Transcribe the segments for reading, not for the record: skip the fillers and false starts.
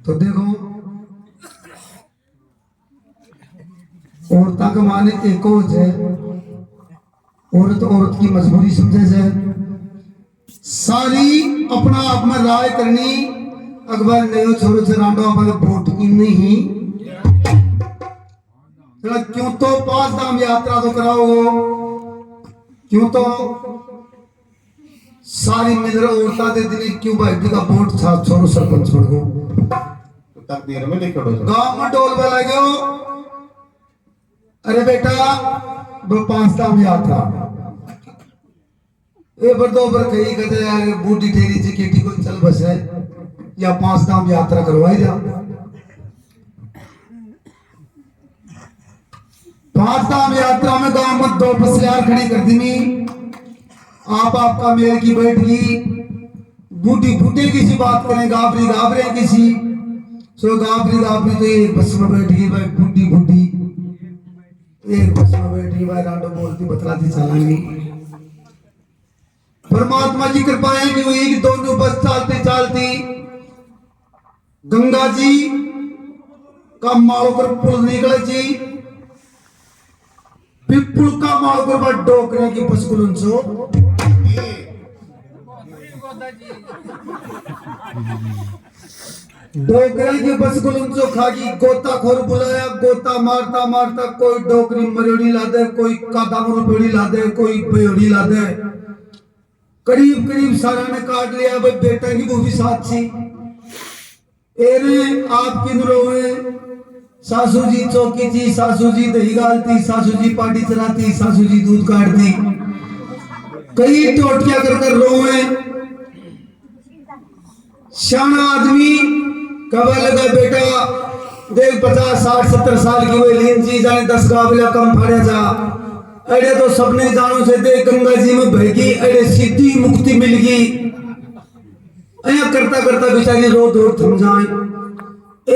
तो देखो औरत का माने एक और है, औरत औरत की मजबूरी समझे से सारी अपना आप में राय करनी अकबर नयो छोरो से रांडो अपने वोट की नहीं क्यों तो 5 धाम यात्रा तो कराओ, क्यों तो सारी मिलर औरता दे दिन क्यों भाई का वोट छोरो सरपंच छोड़ दो तकदीर में लिखो गांव में डोल बजा गयो। अरे बेटा वो 5 धाम यात्रा ए बरदोबर कही कहते यार बूटी ठेरी जी केटी को चल बस है या 5 धाम यात्रा करवाई जा। 5 धाम यात्रा में गांव में 2 पसलियार खड़ी कर दी आप आपका मेल की बैठ गई बूटी बूटे किसी बात करें गाबरी गाबरे किसी सो गाबरी गाबरी तो एक बस में बैठ गई भाई बूटी बूटी एक बस में बैठ गई भाई रांडो बोलती बतलाती चलाएंगी। परमात्मा जी कृपाएं की हुई कि दोनों बस चलती चलती गंगा जी का माड़ो पर पुल निकले जी पिपुल का माड़ो पर बड़ डोकरे की पसकुलन सो डोकरे की पसकुलन सो खागी गोताखोर बुलाया गोता मारता मारता कोई डोकरी मरोड़ी ला दे कोई कादामुर पेड़ी ला दे कोई पेड़ी ला दे करीब करीब सारा ने काट लिया भाई बेटा की वो भी साथ थी एरे आप किन रोए सासू जी चौकी थी सासू जी दही गालती सासू जी पार्टी चलाती सासू जी दूध काटती कई टोटियां कर कर रोए। शाना आदमी कब लगा बेटा देख 50 60 70 साल की हुए लीन जी जाने 10 गावला कम फाड़े जा अरे तो सबने जानो से दे गंगा जी में बहगी अरे सिद्धि मुक्ति मिल गई ऐसा करता करता बेचारी रो दौड़ थम जाए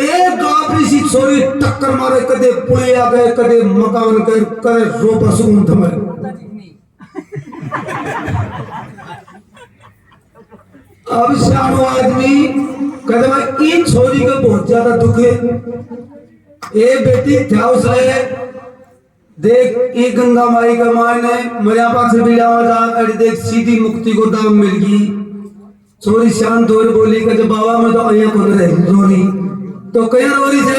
एक गाबरी सी छोरी टक्कर मारे कदे पुले आ गए कदे मकान कर करे रो बसुन थमे अब शानो आदमी कहते भाई इन छोरी का बहुत ज्यादा दुख है ए बेटी ध्यान से देख ये गंगा माई का मायने मरिया पास से भी लावा जा अरे देख सीधी मुक्ति को दाम मिल गई छोरी शांत हो बोली कहते बाबा मैं तो अया कौन रहे रोरी तो कया रोरी से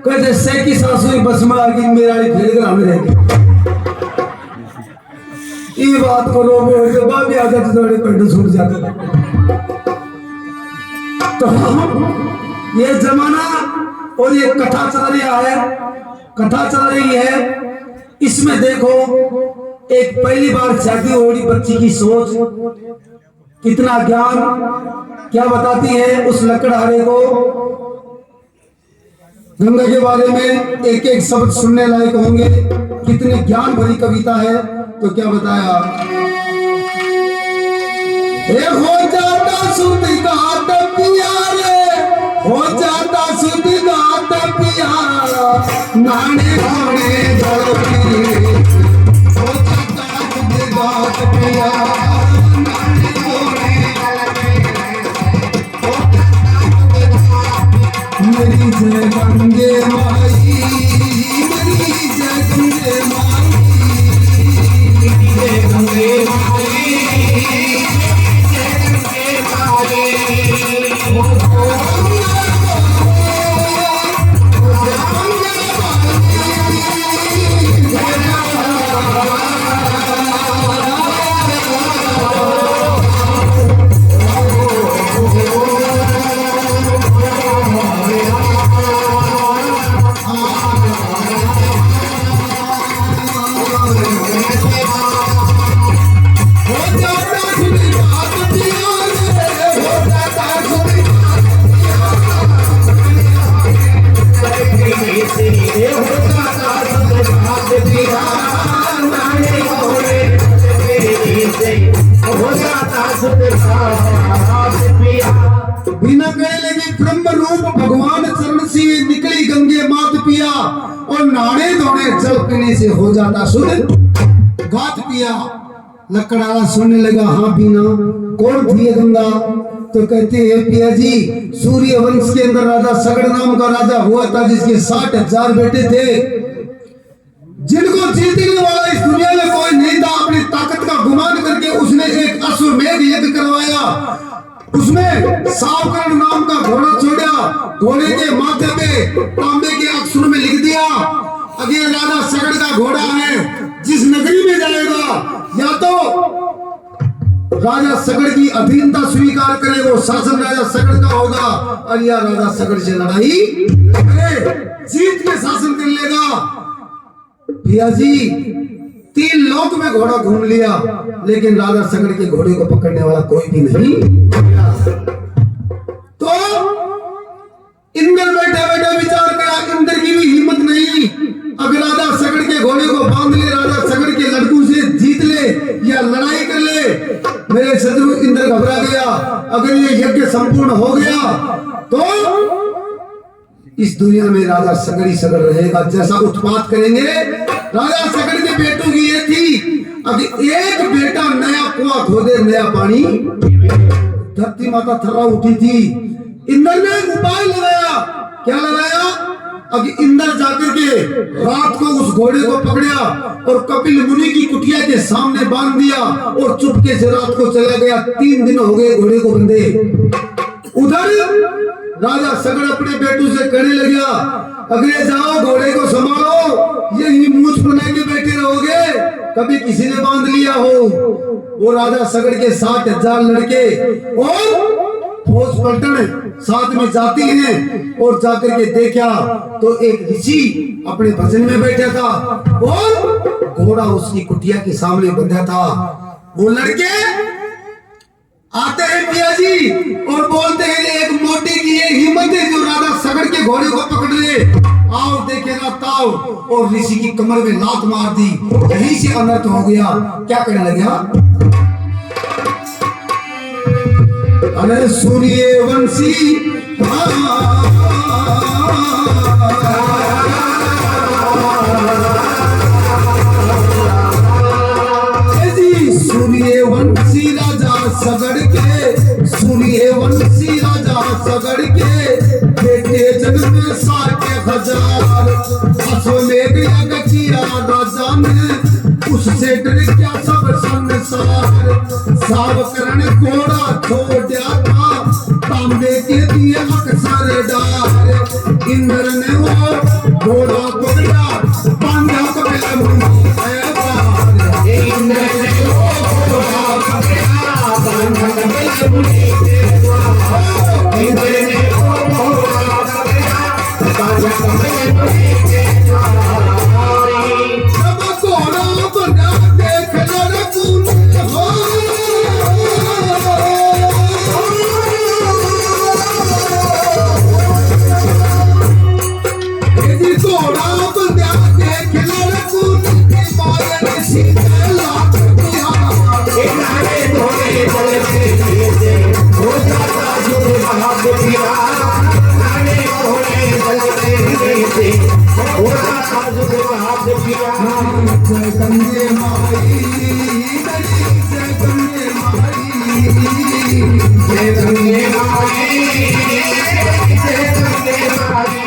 कहते से की सासू बस में आ गई मेरा फिर घर में रहेगी ये बात को रो में हो बाबी आ जाते थोड़े पेट छूट जाते तो ये जमाना और ये कथा चल रही है इसमें देखो एक पहली बार शादी हो रही बच्ची की सोच कितना ज्ञान क्या बताती है उस लकड़हारे को गंगा के बारे में एक एक शब्द सुनने लायक होंगे कितनी ज्ञान भरी कविता है। तो क्या बताया हो जाता शुद्ध गात प्यारे हो जाता शुद्ध गात प्यारा नाने घोड़े दौड़ी हो जाता शुद्ध गात प्यारा नाने घोड़े मेरी जय गंगे माई मेरी जय गंगे माई जय गंगे माई बिना कहे लगे ब्रह्म रूप भगवान चरण से निकली गंगे मात पिया और नाने धोने जल पीने से हो जाता शुद्ध घात पिया। लकड़ाला सुनने लगा हाँ पीना कौन थी गंगा तो कहते हैं पिया जी, सूर्य वंश के अंदर राजा सगड़ नाम का राजा हुआ था जिसके 60,000 बेटे थे, जिनको जीतने वाला इस दुनिया में कोई नहीं था। अपनी ताकत का गुमान करके उसने एक अश्वमेध यज्ञ करवाया। उसमें सावकर्ण नाम का घोड़ा छोड़ा, घोड़े के माथे पे तांबे के अक्षरों में लिख दिया, अगर राजा सगड़ का घोड़ा है, जिस नगरी में जाएगा या तो राजा सगड़ की अधीनता स्वीकार करे, वो शासन राजा सगड़ का होगा, और या राजा सगड़ से लड़ाई करे, जीत के शासन कर लेगा। भैया जी 3 लोक में घोड़ा घूम लिया, लेकिन राजा सगड़ के घोड़े को पकड़ने वाला कोई भी नहीं। तो इंद्र बैठे बैठे विचार करा, इंद्र की भी हिम्मत नहीं, अगर राजा सगड़ के घोड़े को बांध ले, राजा सगड़ के लड़कों से जीत ले या लड़ाई कर ले, मेरे शत्रु इंद्र घबरा गया। अगर ये यज्ञ संपूर्ण हो गया तो इस दुनिया में राजा सगड़ ही सगड़ रहेगा। जैसा उत्पात करेंगे, राजा सगड़ के बेटों की ये थी, अगर एक बेटा नया कुआं खोदे, नया पानी, धरती माता थर्रा उठी थी। इंद्र ने एक उपाय लगाया। क्या लगाया? अब इंद्र जाकर के रात को उस घोड़े को पकड़ा और कपिल मुनि की कुटिया के सामने बांध दिया और चुपके से रात को चला गया। 3 दिन हो गए घोड़े को बंधे। उधर राजा सगड़ अपने बेटों से कहने लगा, अगले जाओ घोड़े को संभालो, यही मूछ बना के बैठे रहोगे, कभी किसी ने बांध लिया हो। वो राजा सगड़ के 60,000 लड़के और फौज पलटन साथ में जाती हैं और जाकर के देखा तो एक ऋषि अपने भजन में बैठा था और घोड़ा उसकी कुटिया के सामने बंधा था। वो लड़के आते हैं पिया जी और बोलते हैं, एक मोटे की ये हिम्मत है जो राजा सगड़ के घोड़े को पकड़ ले, आओ देखे ना ताओ, और ऋषि की कमर में लात मार दी। यहीं से अनर्थ हो गया। क्या करने लगा? अरे सूर्य वंशी सूर्यवंशी राजा सगड़ के, सूर्यवंशी राजा सगड़ के बेटे जन्म 60,000। अश्वमेध यज्ञ किया राजा ने, उससे डर क्या सब संसार। सावकर्ण घोड़ा छोड़ा था, तांबे के दिए अक्सर डार। इंद्र ने वो घोड़ा पकड़ा, बांधा कपिल मुनि के पार। इंद्र ने वो घोड़ा पकड़ा, बांधा कपिल मुनि के पार। इंद्र ने वो घोड़ा पकड़ा, बांधा कपिल मुनि के पार। जब घोड़ा बंधा देख लड़कूं हो, जय गंगे माई, जय गंगे माई, जय गंगे माई, जय गंगे माई।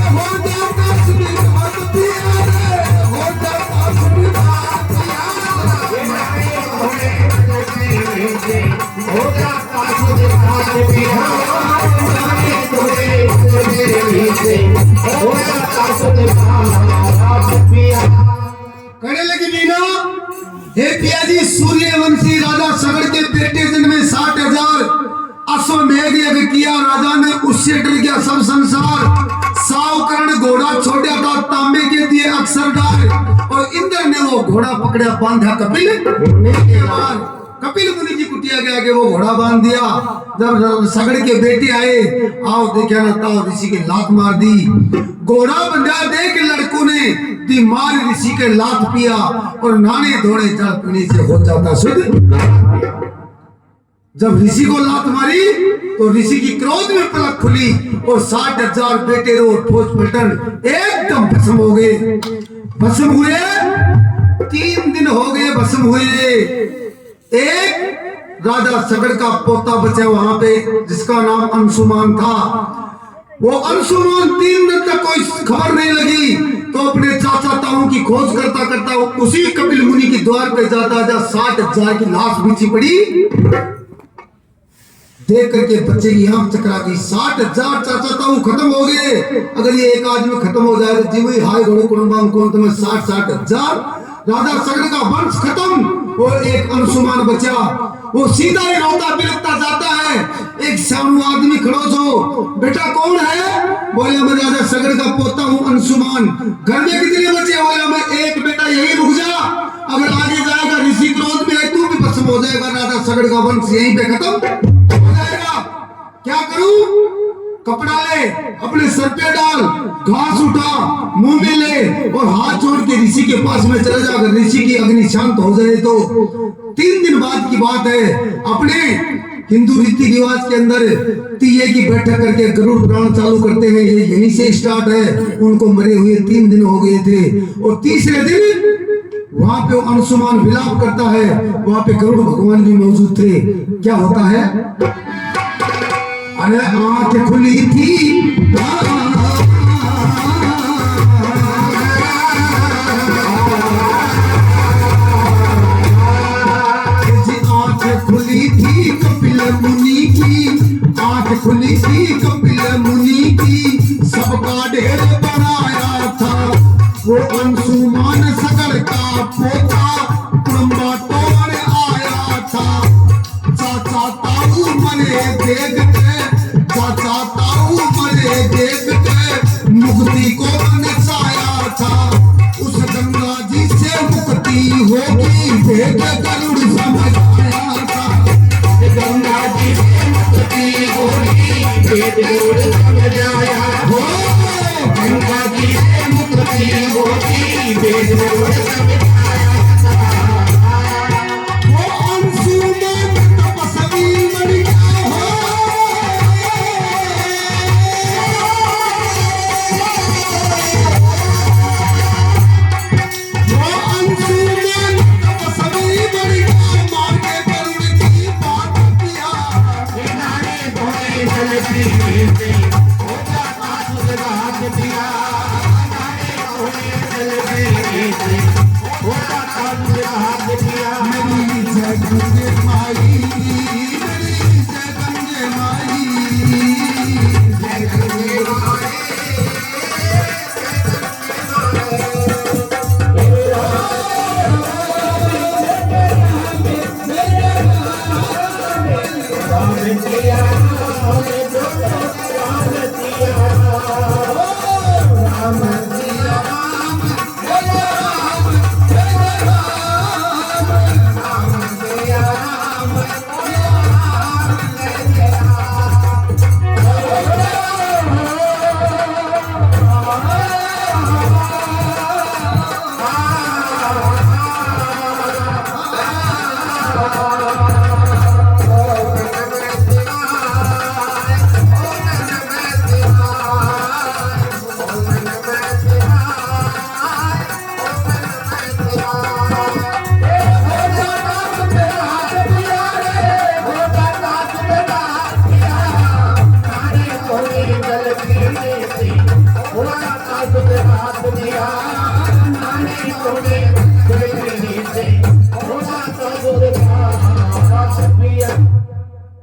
हो जाता सुनिवात पिया रे, हो जाता सुनिवात पिया, हो जाता सुनिवात पिया, हो जाता सुनिवात पिया। कहने लगी मीना, हे पिया जी, सूर्यवंशी राजा सगड़ के बेटे जन्मे 60,000। अश्वमेध यज्ञ किया राजा ने, उससे डर गया सब संसार। सावकर्ण घोड़ा छोड़ा था, तांबे के दिए अक्षर डार, और इंद्र ने वो घोड़ा पकड़ा, बांधा कपिल मुनि के पार। कपिल मुनि की कुटिया के आगे वो घोड़ा बांध दिया। जब सगड़ के बेटे आए, आओ देखा ना ताओ, ऋषि के लात मार दी। घोड़ा बंधा देख लड़कों ने दी मार, ऋषि के लात पिया और नाने धोड़े जल पीने से हो जाता शुद्ध। जब ऋषि को लात मारी तो ऋषि की क्रोध में पलक खुली और 60,000 बेटे और फौज पलटन एकदम भस्म हो गए। भस्म हुए 3 दिन हो गए भस्म हुए। एक राजा सगड़ का पोता बचा वहां पे, जिसका नाम अंशुमान था। वो अंशुमान 3 दिन तक कोई खबर नहीं लगी, तो अपने चाचा ताऊ की खोज करता करता वो उसी कपिल मुनि के द्वार पे जाता, जहाँ 60,000 की लाश बिछी पड़ी देख करके बच्चे की आंख चकरा गई। 60,000 चाचा ताऊ खत्म हो गए। अगर ये एक आदमी खत्म हो जाए तो जीवी हाय घोड़े कुटुंबम कौन तुम्हें 60,000 राजा सगड़ का वंश खत्म। वो एक अंशुमान बचा, वो सीधा ही रोता बिलखता जाता है। एक सामू आदमी खड़ो जो, बेटा कौन है? बोले मैं राजा सगड़ का पोता हूँ अंशुमान। घर में कितने बच्चे? बोले मैं एक। बेटा यही रुक जा, अगर आगे जाएगा ऋषि क्रोध में है, तू भी भस्म हो जाएगा। राजा सगड़ का वंश यहीं पे खत्म हो जाएगा। क्या करूं? कपड़ा ले, अपने सर पे डाल, घास उठा, मुंह में ले और हाथ जोड़ के ऋषि के पास में चले जा। अगर ऋषि की अग्नि शांत हो जाए तो 3 दिन बाद की बात है। अपने हिंदू रीति रिवाज के अंदर तीये की बैठक करके गरुड़ पुराण चालू करते हैं। ये यहीं से स्टार्ट है। उनको मरे हुए 3 दिन हो गए थे और तीसरे दिन वहां पे अंशुमान विलाप करता है। वहां पे गरुड़ भगवान भी मौजूद थे। क्या होता है? अरे आंख खुली थी, आंख खुली थी कपिल मुनि की, आंख खुली थी कपिल मुनि की, सबका ढेर बनाया था वो अंशुमान सगड़ का पोता, कुटुंबा तोड़ आया था। चाचा ताऊ मरे देख के, चाचा ताऊ मरे देख के मुक्ति को नचाया था। उस गंगा जी से मुक्ति होगी भेद गरुड़ समझ आया था। गंगा जी से मुक्ति होगी भेद गरुड़ समझ आया हो। गंगा जी से मुक्ति होगी भेद गरुड़ समझ आया था। वो अंशुमान तपस्वी बन गया हो। वो अंशुमान तपस्वी बन गया, मार के गरुड़ की बात किया। किनारे धोए चलती से होता आंसू का हाथ दिया। किनारे धोए चलती से होता आंसू का हाथ दिया। मेरी जय गंगे माई, मेरी जय गंगे माई, जय गंगे माई।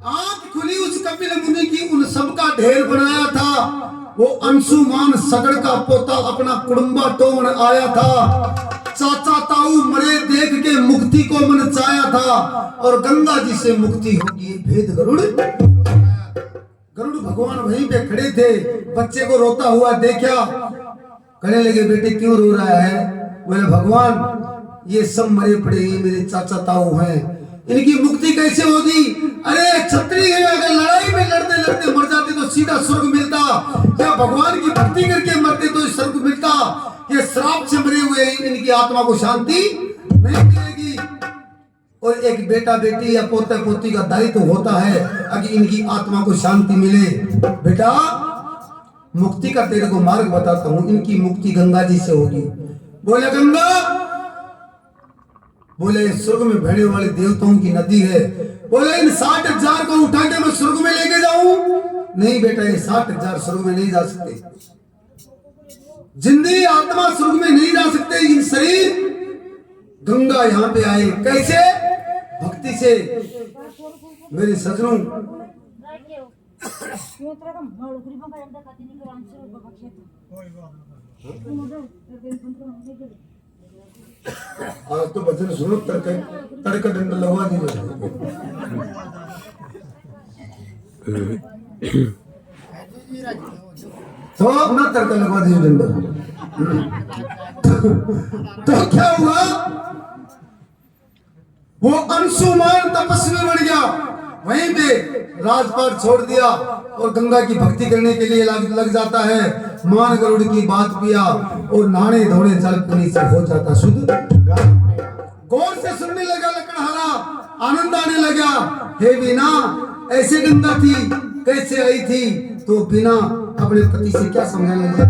आंख खुली उस कपिल मुनि की, उन सबका ढेर बनाया था। वो अंशुमान सगड़ का पोता अपना कुटुंबा तोड़ आया था। चाचा ताऊ मरे देख के मुक्ति को मनचाया था और गंगा जी से मुक्ति होगी भेद गरुड़। गरुड़ भगवान वहीं पे खड़े थे, बच्चे को रोता हुआ देखा। कहने लगे बेटे क्यों रो रहा है? बोले भगवान ये सब मरे पड़े ही मेरे चाचा ताऊ हैं, इनकी मुक्ति कैसे होगी? अरे क्षत्रिय है, अगर लड़ाई में लड़ते लड़ते मर जाते तो सीधा स्वर्ग मिलता, या भगवान की भक्ति करके मरते तो स्वर्ग मिलता। ये श्राप से मरे हुए इनकी आत्मा को शांति नहीं मिलेगी। और एक बेटा बेटी या पोता पोती का दायित्व होता है अगर इनकी आत्मा को शांति मिले। बेटा मुक्ति का तेरे को मार्ग बताता हूं, इनकी मुक्ति गंगा जी से होगी। बोले गंगा बोले स्वर्ग में बहने वाले देवताओं की नदी है। बोले इन 60,000 को उठा के मैं स्वर्ग में लेके जाऊं? नहीं बेटा, ये 60,000 स्वर्ग में नहीं जा सकते। जिंदी आत्मा स्वर्ग में नहीं जा सकते, इन शरीर गंगा यहाँ पे आए। कैसे? भक्ति से। मेरे सजनों, आज तो भजन सुनो, तड़का डंडा लगवा दीजिए। तो अपना तड़का लगवा दीजिए डंडा। तो क्या हुआ? वो अंशुमान तपस्वी बन गया, वहीं पे राजपाट छोड़ दिया और गंगा की भक्ति करने के लिए लग जाता है। मान गरुड़ की बात पिया और नहाने धोने जल पुनी से हो जाता शुद्ध। गौर से सुनने लगा लकड़हारा, आनंद आने लगा। हे बीना, ऐसे गंगा थी, कैसे आई थी? तो बीना अपने पति से क्या समझाने लगा?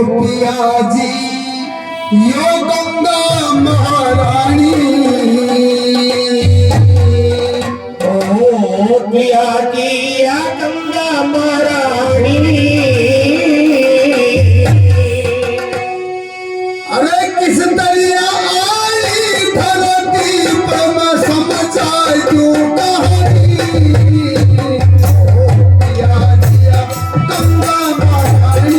पिया जी यो गंगा महारानी, ओ पिया की या गंगा महारानी। अरे किस दरिया आई धरती पर मैं समझाई क्यों कहानी। ओ पिया जी या गंगा महारानी,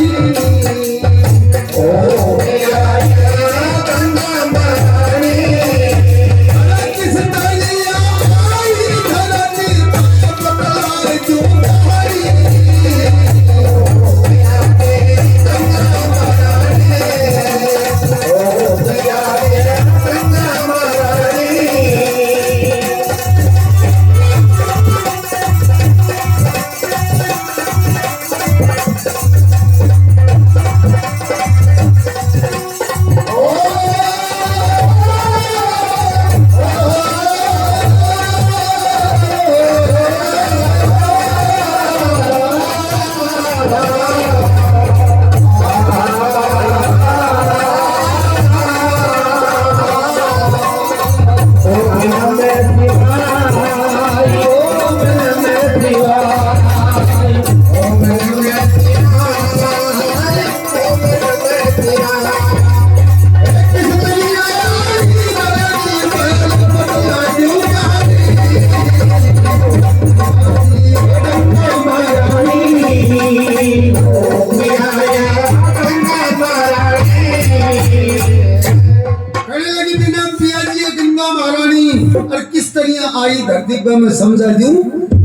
आई धरती पर मैं समझा दूं।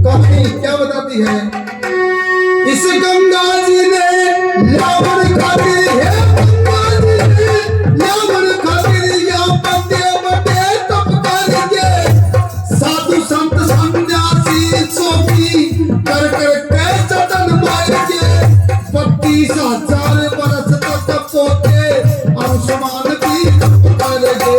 कहानी क्या बताती है? इस गंगा जी ने लावन खातिर है, गंगा जी ने लावन खातिर या बड़े बड़े तप करके साधु संत सन्यासी सोफी कर कर के चतन मार के 32,000 बरस तक पोते अंशुमान की तप करेंगे।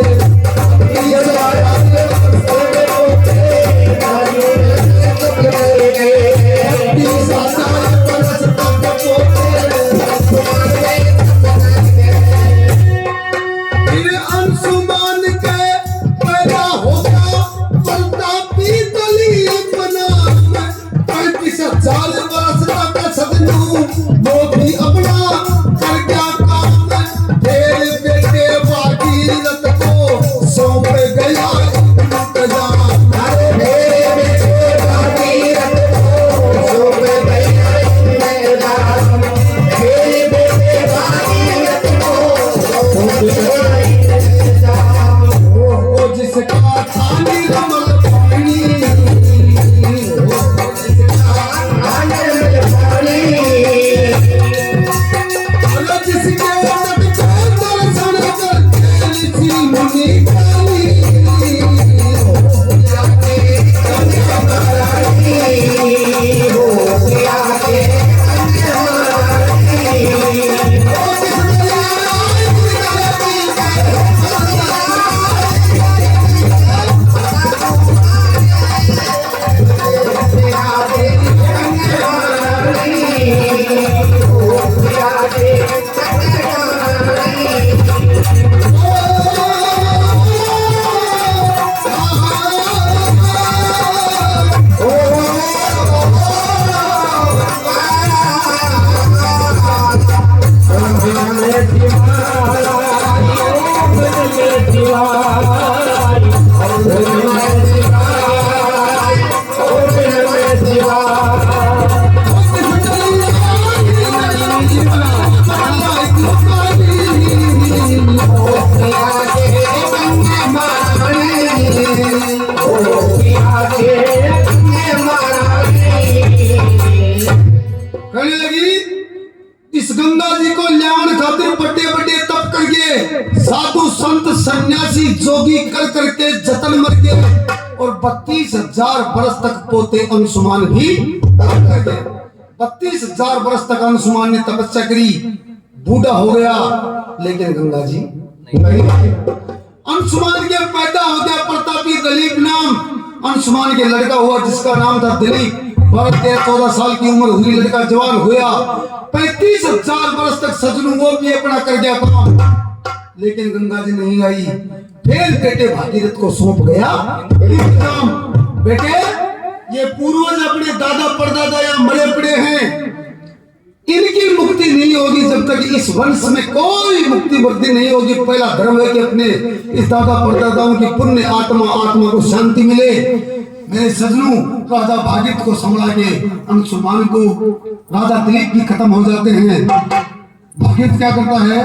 कहने लगी इस गंगा जी को ल्याण खातिर बड़े बड़े तप करके साधु संत सन्यासी जोगी कर करके जतन मर गए और 32,000 बरस तक पोते अंशुमान भी तप कर गए। 32,000 बरस तक अंशुमान ने तपस्या करी, बूढ़ा हो गया, लेकिन गंगा जी नहीं। अंशुमान के पैदा हो गया प्रतापी दिलीप नाम अंशुमान के लड़का हुआ जिसका नाम था दिलीप। 12-13-14 साल की उम्र हुई, लड़का जवान हुआ। 35,000 वर्ष तक सजनू वो भी अपना कर गया काम, लेकिन गंगा जी नहीं आई। फिर बेटे भागीरथ को सौंप गया काम, बेटे ये पूर्वज अपने दादा परदादा या मरे पड़े हैं, इनकी मुक्ति नहीं होगी जब तक इस वंश में कोई मुक्ति वृद्धि नहीं होगी। पहला धर्म है कि अपने इस दादा परदादाओं की पुण्य आत्मा को शांति मिले। मेरे सजनों राजा भागीरथ को संभला के अंशुमान को राजा दिलीप भी खत्म हो जाते हैं। भागीरथ क्या करता है,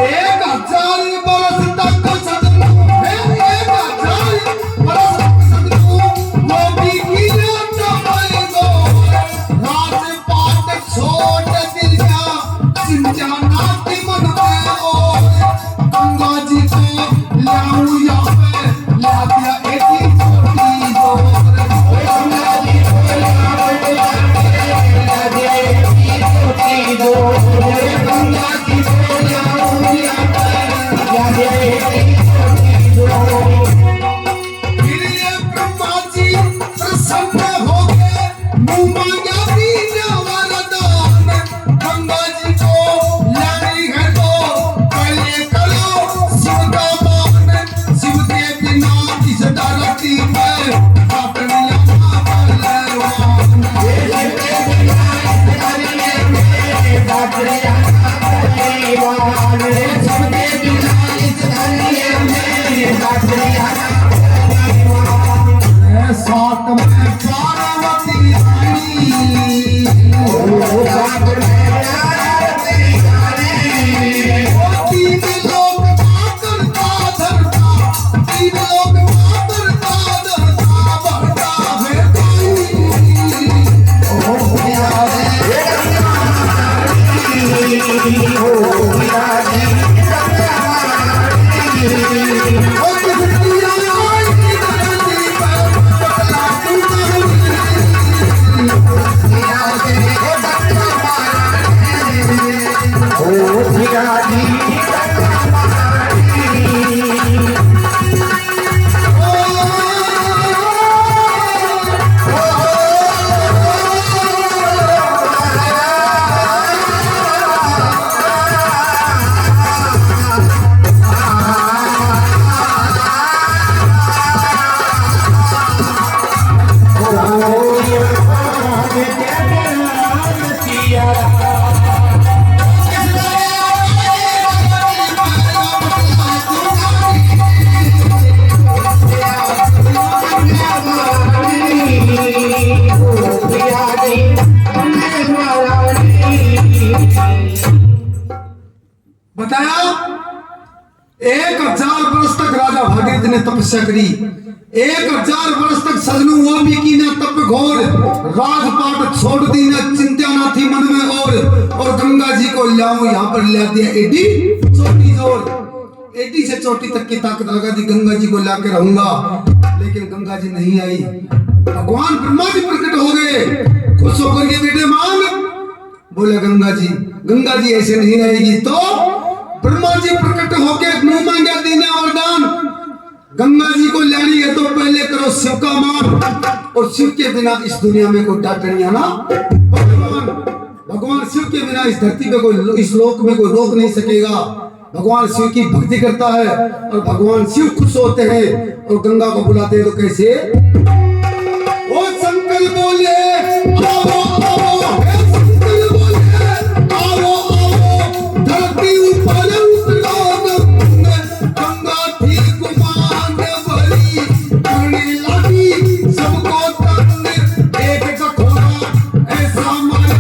1000 बरस तक सजनों, 1000 बरस तक सजनों वो भी गिरा तपैगो, राजपाट छोड़ दिया चिंता नाती मन में और गंगा जी को लाऊं यहाँ पे ला दिया एटी बताया 1000 वर्ष तक राजा भागीरथ ने तपस्या करी। 1000 वर्ष तक सजनू वो भी की ना तप घोर, राजपाट छोड़ दी ना चिंता ना थी मन में और गंगा जी को लाऊं यहाँ पर ला दिया एडी चोटी जोर, एडी से चोटी तक की ताकत लगा दी, गंगा जी को ला के रहूंगा, लेकिन गंगा जी नहीं आई। भगवान ब्रह्मा जी प्रकट हो गए, खुश होकर के बेटे मांग, बोले गंगा जी ऐसे नहीं रहेगी। तो ब्रह्मा जी प्रकट होके मुंह मांगा देने वरदान, गंगा जी को लानी है तो पहले करो शिव का मान, और शिव के बिना इस दुनिया में कोई डॉक्टर नहीं आना। भगवान भगवान शिव के बिना इस धरती पे कोई, इस लोक में कोई रोक नहीं सकेगा। भगवान शिव की भक्ति करता है और भगवान शिव खुश होते हैं और गंगा को बुलाते हैं। तो कैसे? ओ शंकर बोले आओ आओ, हे शंकर बोले आओ आओ, धरती ऊपर उतरो, गंगा थी गुमान भरी, करने लगी सबको तंग, एक कठोरा ऐसा माया,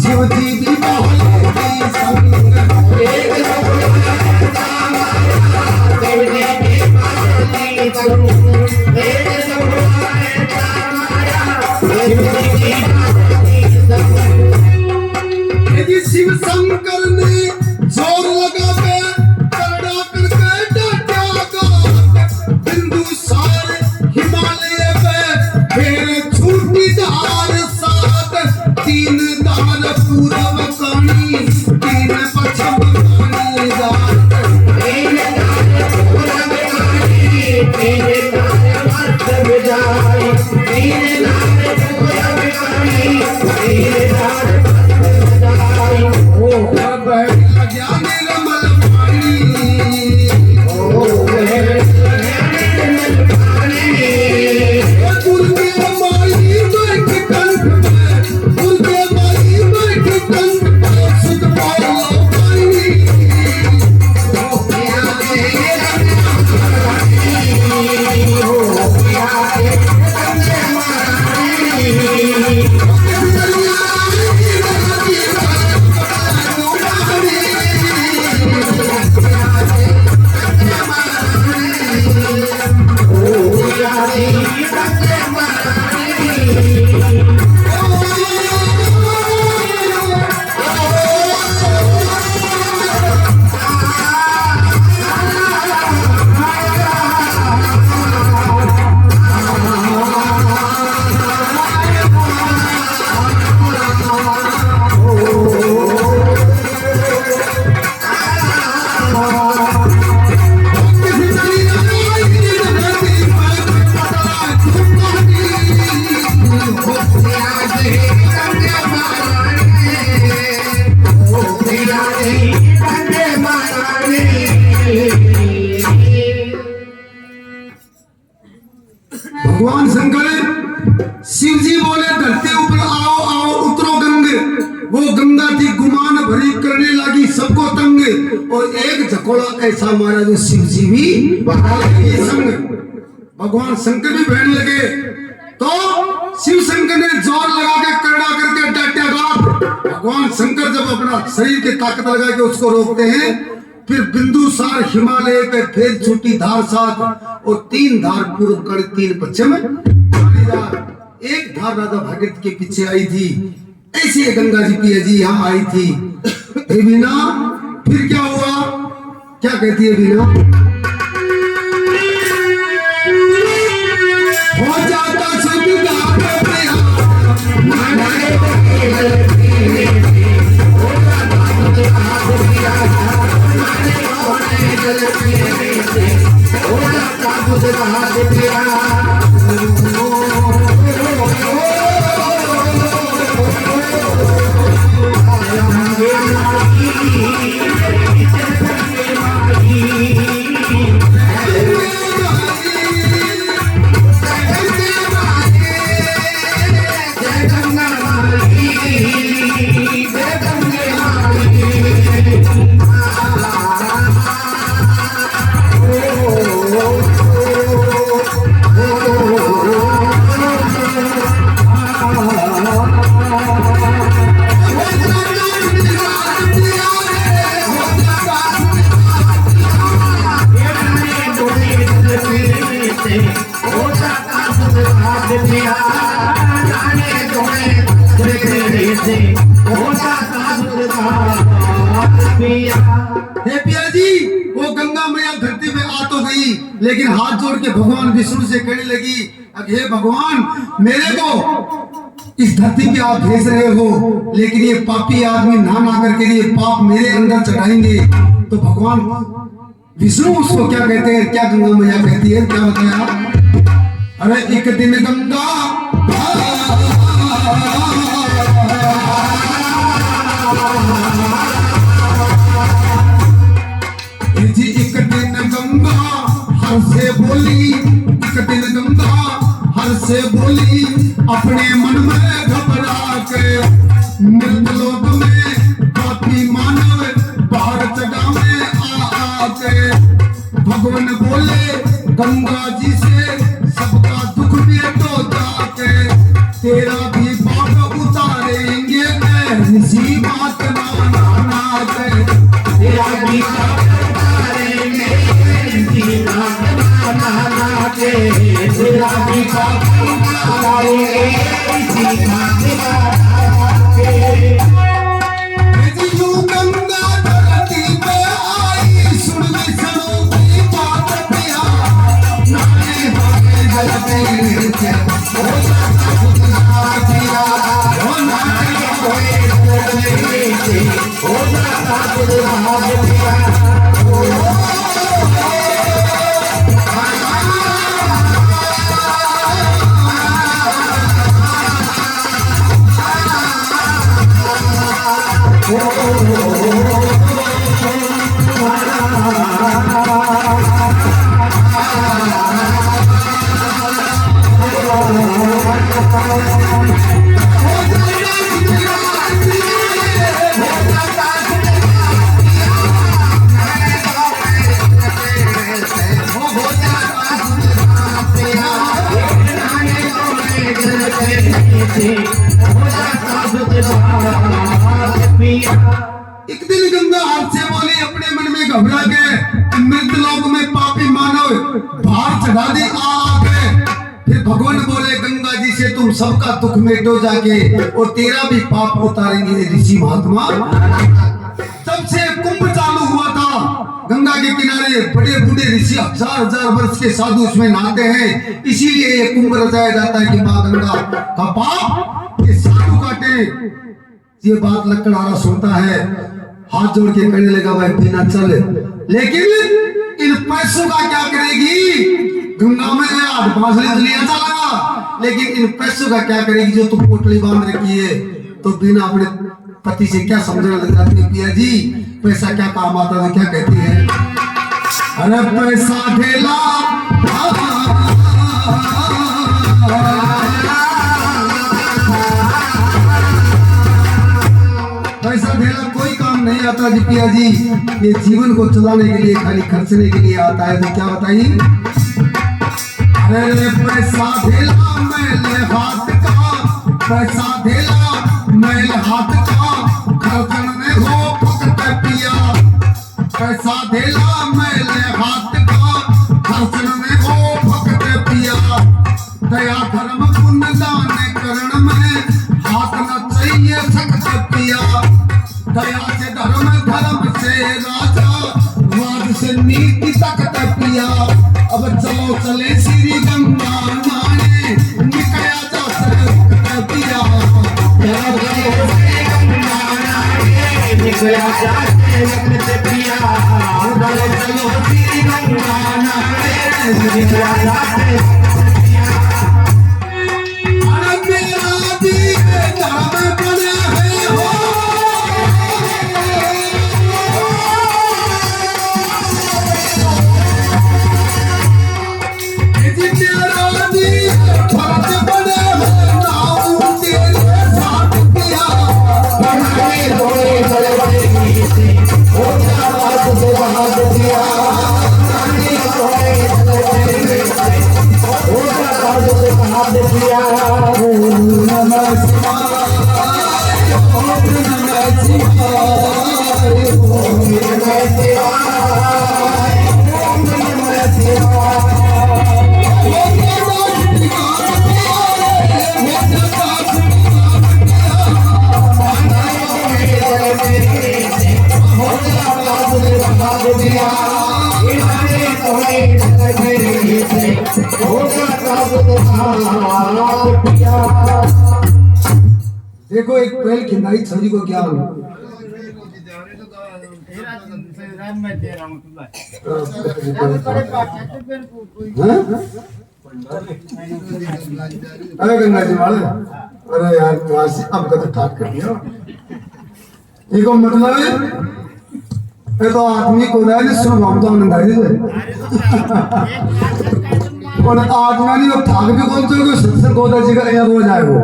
शिव जी भी बहले संग, एक यदि शिव शंकर ने जोर लगा के करड़ा करके डाटा, बिंदु सार हिमालय पे फिर छूटी धार सात, तीन धार पूरब कानी, तीन पश्चिम कानी जात, तीन धार पूरब कानी, तीन धार पश्चिम जाए, तीन धार पूरब कानी, तीन धार ज्ञान रमल पानी, उनके माई बैठ कंठ में, उनके माई बैठ कंठ में, सुख पालो पानी, भगवान शंकर शिव जी बोले धरती ऊपर आओ आओ उतरो गंगे, वो गंगा थी गुमान भरी, करने लगी सबको तंग, और एक झकोड़ा ऐसा मारा जो शिव जी भी बहाले संग। भगवान शंकर भी बहने लगे तो शिव शंकर ने जोर लगा के करड़ा करके डांटा। भगवान शंकर जब अपना शरीर की ताकत लगा के उसको रोकते हैं, फिर बिंदुसार हिमालय पे फिर छूटी धार सात, और तीन धार पूर्व कर, तीन पश्चिम, एक धार राजा भागीरथ के पीछे आई थी। ऐसे गंगा जी पिया जी यहाँ आई थी। हे बीना, फिर क्या हुआ? क्या कहती है बीना? हो जाता हे पिया जी, वो गंगा मैया धरती पे आ तो गई, लेकिन हाथ जोड़ के भगवान विष्णु से कहने लगी, हे भगवान, मेरे को इस धरती पे आप भेज रहे हो, लेकिन ये पापी आदमी नहा करके ये पाप मेरे अंदर चढ़ाएंगे। तो भगवान विष्णु उसको क्या कहते हैं, क्या गंगा मैया कहती है, क्या बताया? अरे एक दिन गंगा बोली अपने मन में घबरा के, मृतलोक में पापी मानव बाहर चढ़ा में आके। भगवान बोले गंगा जी से सबका दुख मिटो जाके, तेरा भी पाप उतारेंगे ऋषि बात ना के, तेरा भी पाप उतारेंगे ऋषि बात ना के, तेरा भी पाप उतारेंगे ऋषि बात ना के। गंगा धरती पे आई सुन विष्णु की बात पिया, नाने भागे जलते नीचे हो जाता खुद पिया, हो नाने भागे जलते नीचे हो जाता खुद पिया। एक दिन गंगा हाथ से बोली अपने मन में घबरा के, मृतलोक में पापी मानव बाहर चढ़ा दे आके। फिर भगवान बोले गंगा जी से तुम सबका दुख मिटो जाके, और तेरा भी पाप उतारेंगे ऋषि महात्मा। तब से कुंभ चालू हुआ था, गंगा के किनारे बड़े बूढ़े ऋषि हजार हजार वर्ष के साधु उसमें नहाते हैं, इसीलिए ये कुंभ रचाया जाता है कि माँ गंगा का पाप ये साधु काटे। ये बात लकड़हारा सुनता है, हाथ जोड़ के कहने लगा भाई पीना चल, लेकिन इन पैसों का क्या करेगी? गंगा में यार बांसुरी लिया चला, लेकिन इन पैसों का क्या करेगी जो तुम पोटली बांध रखी है? तो बिना अपने पति से क्या समझने लग जाती है, पिया जी पैसा क्या काम आता है? क्या कहती है, अरे पैसा ढेला पैसा ढेला कोई काम नहीं आता जी पिया जी, ये जीवन को चलाने के लिए खाली खर्चने के लिए आता है। तो क्या बताइए, अरे पैसा ढेला मैले हाथ का, पैसा ढेला मैले हाथ का, खर्चन में हो फकत पिया, पैसा ढेला मैले हाथ का, खर्चन में हो फकत पिया। दया धर्म पुण्य दान करण में हाथ न चाहिए सकत पिया, दया से धर्म, धर्म से राजा, वाद से नीति तकत पिया। अब चलो चले श्री गंगा नाने, निकया जा सकत पिया, चलो चलो श्री गंगा नाने, निकया जा सकत पिया, चलो चलो श्री गंगा नाने, निकया जा सकत पिया। अरे मेरा दिल धर्म बना है हो, देखो एक पहल खिंदाई छड़ी को क्या हो, अरे गंगा जी वाले, अरे यार अब का तो ठाक कर दिया। देखो मतलब ये तो आदमी को रहा है सुन हम तो नंगाई दे और आज मैंने वो ठाक भी कौन चोगे सबसे गोदा जी का यहाँ हो जाएगा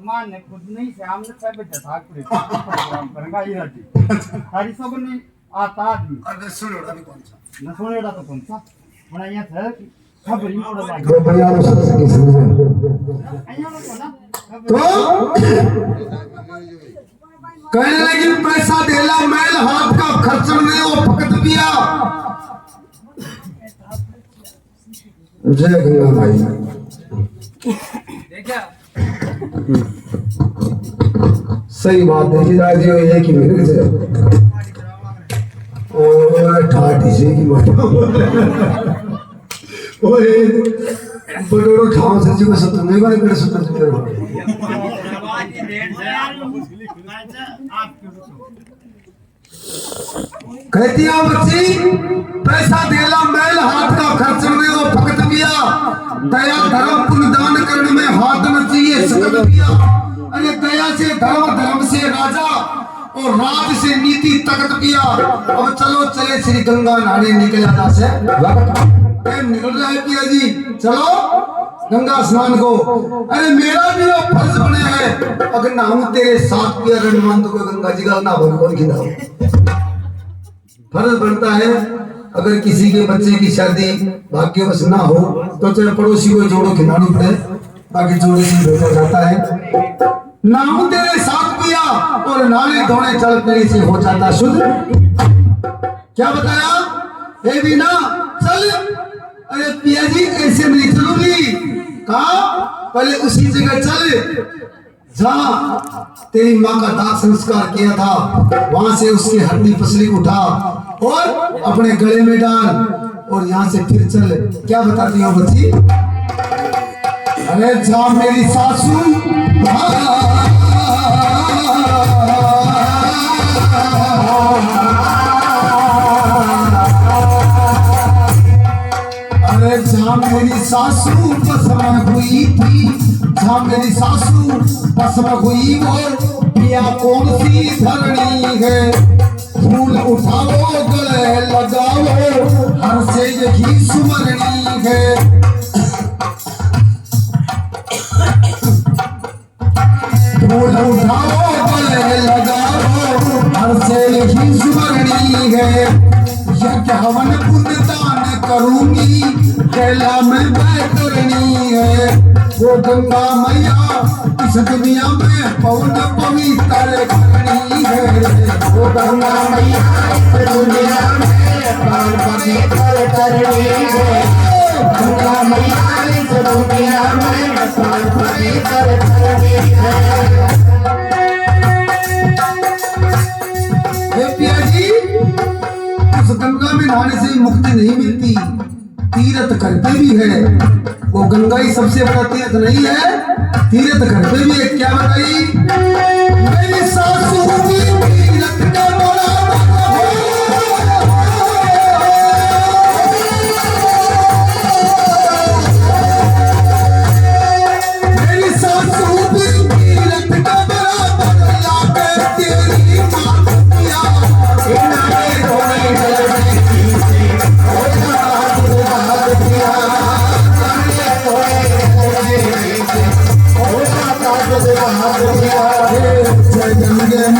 मां ने खुद नहीं श्याम ने सब जठाक प्रोग्राम करेगा ये हटी सारी सब नहीं आता आदमी अरे सुनोड़ा भी कौन सा न सुनेड़ा तो कौन सा बड़ा यहाँ था खबर ही मोड़ लाग तो बढ़िया लो सब के समझे अइया को ना तो कहने लगी पैसा देला मैल हाथ का खर्च में वो फकत पिया जय गंगा भाई देखा सही बात है जी ये एक ही मिनट से और ठाठी से की बात ओए बड़ो ठाव से जी को सत्य नहीं बारे कर सत्य से कहती है बच्ची पैसा देला मैल हाथ का खर्च में वो फकत पिया दया धर्म पुण्य दान करने में हाथ न चाहिए सकत पिया अरे दया से धर्म धर्म से राजा और राज से नीति तकत पिया अब चलो चले श्री गंगा नहाने निकल जाता से टाइम निकल रहा है पिया जी चलो गंगा स्नान को अरे मेरा भी वो फर्ज बने है अगर नहाऊं तेरे साथ पिया रणमान तो गंगा जी का ना हो कौन खिलाओ फर्ज बनता है अगर किसी के बच्चे की शादी भाग्यवश ना हो तो चाहे पड़ोसी को जोड़ो खिलानी पड़े बाकी जोड़े से भेजा जाता है नाम तेरे साथ पिया और नाले धोने चल पीने से हो जाता शुद्ध क्या बताया ये भी ना चल अरे पिया जी ऐसे नहीं चलूंगी कहा पहले उसी जगह चल जहाँ तेरी माँ का दाह संस्कार किया था वहां से उसकी हड्डी पसली उठा और अपने गले में डाल और यहाँ से फिर चल क्या बताती हो बच्ची अरे जा मेरी सासू अरे जा मेरी सासू पसंद हुई थी जहाँ मेरी सासू पसंद हुई वो पिया कौन सी धरनी है फूल उठाओ गले लगाओ हर से यही सुमरनी है फूल उठाओ गले लगाओ हर से यही सुमरनी है यज्ञ हवन पुण्य दान करूंगी कैला में बैतरनी है वो गंगा मैया इस दुनिया में पवन पवित्र करनी है वो गंगा मैया इस दुनिया में पवन पवित्र करनी है गंगा मैया इस दुनिया में पवन पवित्र करनी है पिया जी उस गंगा में नहाने से मुक्ति नहीं मिलती तीर्थ करते भी है वो गंगा ही सबसे बड़ा तीर्थ नहीं है तीर्थ करते भी है क्या बताई मेरी सासू की तीर्थ का बड़ा मेरी सासू की तीर्थ का बड़ा बदला कर तेरी मां किया इनाए धोने चलने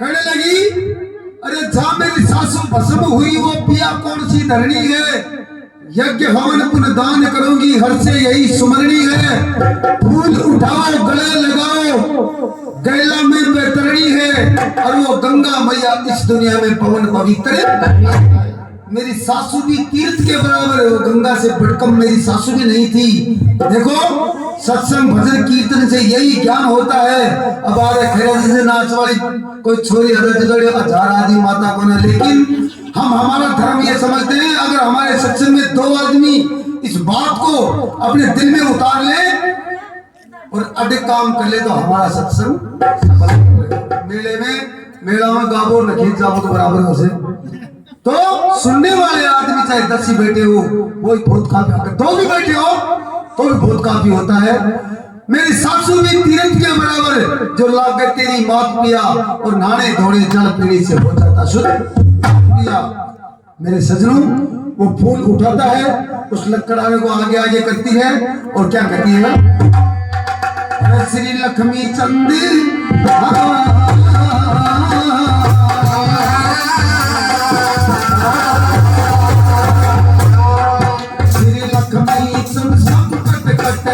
कहने लगी अरे जहाँ मेरी सासू भस्म हुई वो पिया कौन सी धरनी है यज्ञ हवन पुण्य दान करूंगी, हर से यही सुमरणी है। फूल उठाओ गले लगाओ, गैला में बेतरणी है, और वो गंगा मैया इस दुनिया में पवन पवित्र। मेरी सासू भी तीर्थ के बराबर है, वो गंगा से बढ़कम मेरी सासू भी नहीं थी। देखो सत्संग भजन कीर्तन से यही ज्ञान होता है। अब आ रहे खैर से नाच वाली कोई छोरी हजार आदमी माता को ना, लेकिन हम हमारा धर्म ये समझते हैं, अगर हमारे सत्संग में 2 आदमी इस बात को अपने दिल में उतार ले और अधिक काम कर ले तो हमारा सत्संग सफल। मेला में गाबो न खींच जाओ तो बराबर हो से, तो सुनने वाले आदमी चाहे 10 ही बैठे हो वो बहुत काफी, अगर 2 भी बैठे हो तो भी बहुत काफी होता है। मेरी सासू भी तीर्थ के बराबर है, जो लाकर तेरी मात पिया और नहाने धोने जल पीने से हो जाता शुद्ध पिया। मेरे सजनों, वो फूल उठाता है, उस लकड़ाने को आगे आगे करती है और क्या कहती है, श्री लक्ष्मी चंद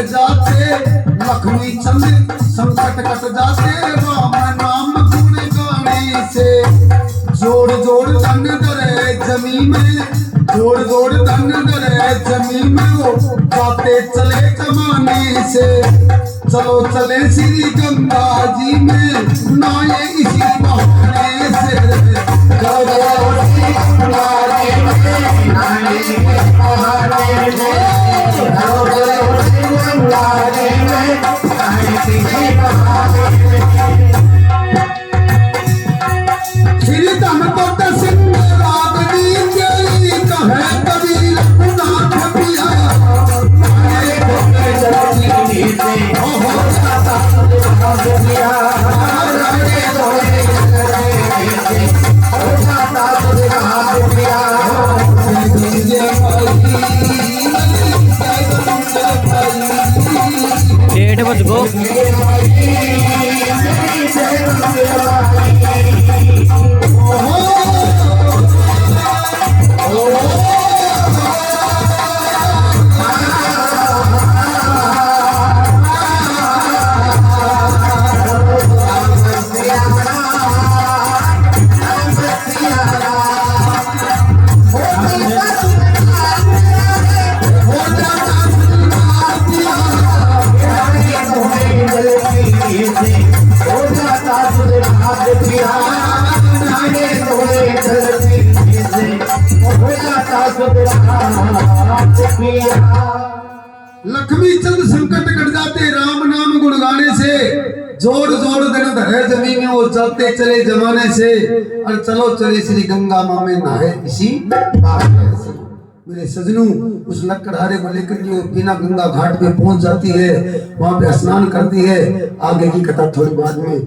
जाते, लक्ष्मी चंद संकट कट जाते, राम नाम गुण गाने से। जोड़ जोड़ धन धरे जमीन में, जोड़ जोड़ धन धरे जमीन में, वो जाते चले जमाने से। चलो चले श्री गंगा जी में, नाये इसी बहाने से। श्री धन को सिंह रागनी जली कहे कबीर रघुनाथ पिया। डेढ़ बज गो। लक्ष्मी चंद संकट कट जाते, राम नाम गुण गाने से। जोड़ जोड़ दिन धरे जमीन में, वो चलते चले जमाने से। और चलो चले श्री गंगा माँ में नहाए इसी बहाने से। मेरे सजनों, उस लकड़हारे को लेकर के वो बिना गंगा घाट पे पहुंच जाती है, वहां पे स्नान करती है। आगे की कथा थोड़ी बाद में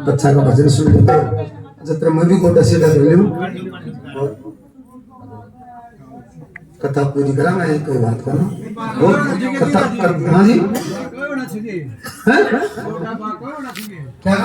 बच्चा का भजन सुन लेते हैं। जत्र मैं भी गोटा सीधा कर लूं, कथा पूरी करा मैं कोई बात करना और कथा कर। हाँ जी, क्या